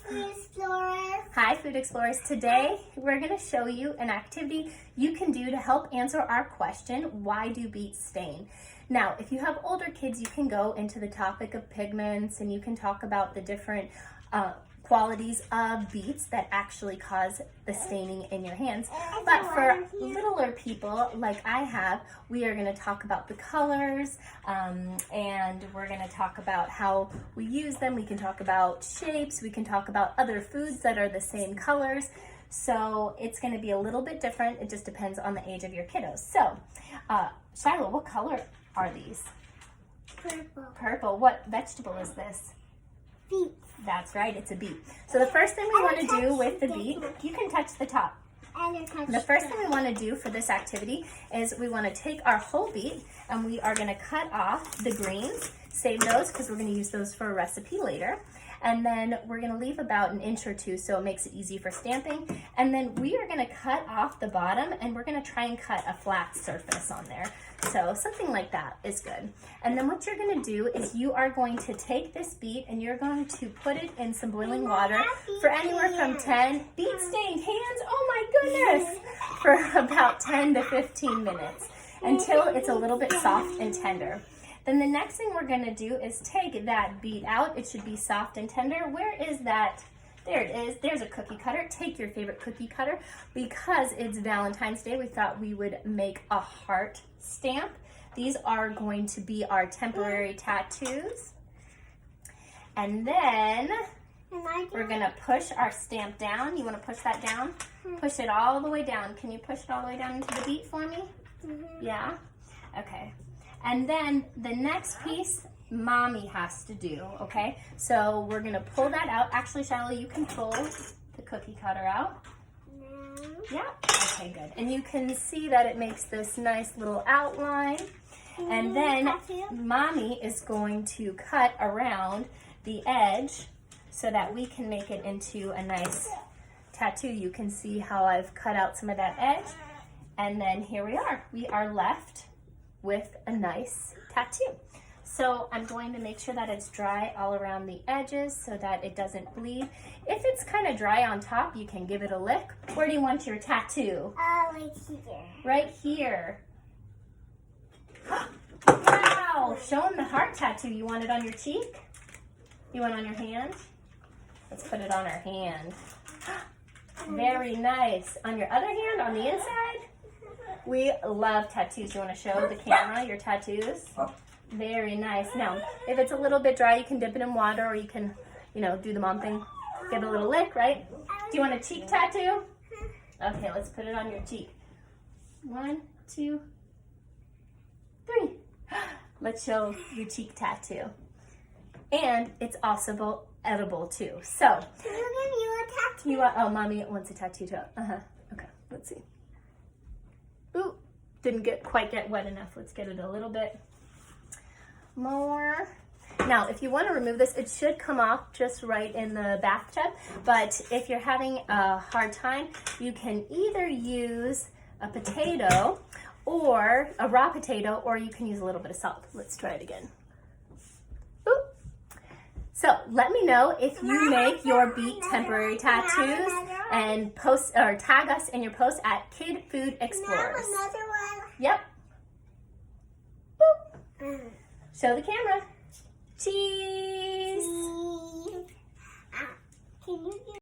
Food Explorers. Hi, Food Explorers. Today, we're going to show you an activity you can do to help answer our question, why do beets stain? Now, if you have older kids, you can go into the topic of pigments and you can talk about the different qualities of beets that actually cause the staining in your hands. But for littler people like I have, we are going to talk about the colors and we're going to talk about how we use them. We can talk about shapes. We can talk about other foods that are the same colors. So it's going to be a little bit different. It just depends on the age of your kiddos. So, Shiloh, what color are these? Purple. Purple. What vegetable is this? Beet. That's right, it's a beet. So the first thing we want to do with the beet, you can touch the top. The first thing we want to do for this activity is we want to take our whole beet and we are going to cut off the greens. Save those because we're going to use those for a recipe later. And then we're going to leave about an inch or two so it makes it easy for stamping. And then we are going to cut off the bottom and we're going to try and cut a flat surface on there. So something like that is good. And then what you're going to do is you are going to take this beet and you're going to put it in some boiling water for anywhere from 10 beet stained hands, oh my goodness, for about 10 to 15 minutes until it's a little bit soft and tender. Then the next thing we're going to do is take that beet out. It should be soft and tender. Where is that? There it is. There's a cookie cutter. Take your favorite cookie cutter. Because it's Valentine's Day, we thought we would make a heart stamp. These are going to be our temporary tattoos. And then we're going to push our stamp down. You want to push that down? Push it all the way down. Can you push it all the way down into the beet for me? Yeah? Okay. And then the next piece, Mommy has to do, okay? So we're gonna pull that out. Actually, Shiloh, you can pull the cookie cutter out. Yeah, okay, good. And you can see that it makes this nice little outline. And then Mommy is going to cut around the edge so that we can make it into a nice tattoo. You can see how I've cut out some of that edge. And then here we are. We are left with a nice tattoo. So I'm going to make sure that it's dry all around the edges so that it doesn't bleed. If it's kind of dry on top, you can give it a lick. Where do you want your tattoo? Right here. Right here. Wow! Show them the heart tattoo. You want it on your cheek? You want it on your hand? Let's put it on our hand. Very nice. On your other hand, on the inside? We love tattoos. You want to show the camera your tattoos? Very nice. Now, if it's a little bit dry, you can dip it in water or you can, do the mom thing. Give it a little lick, right? Do you want a cheek tattoo? Okay, let's put it on your cheek. 1, 2, 3. Let's show your cheek tattoo. And it's also edible too. So, Can you give you a tattoo? oh, Mommy wants a tattoo too. Okay, let's see. Ooh, didn't quite get wet enough. Let's get it a little bit more. Now, if you want to remove this, it should come off just right in the bathtub. But if you're having a hard time, you can either use a potato or a raw potato, or you can use a little bit of salt. Let's try it again. Ooh. So let me know if you make your beet temporary tattoos and post or tag us in your post at Kid Food Explorers. Another one. Yep. Boop. Show the camera. Cheese. Can you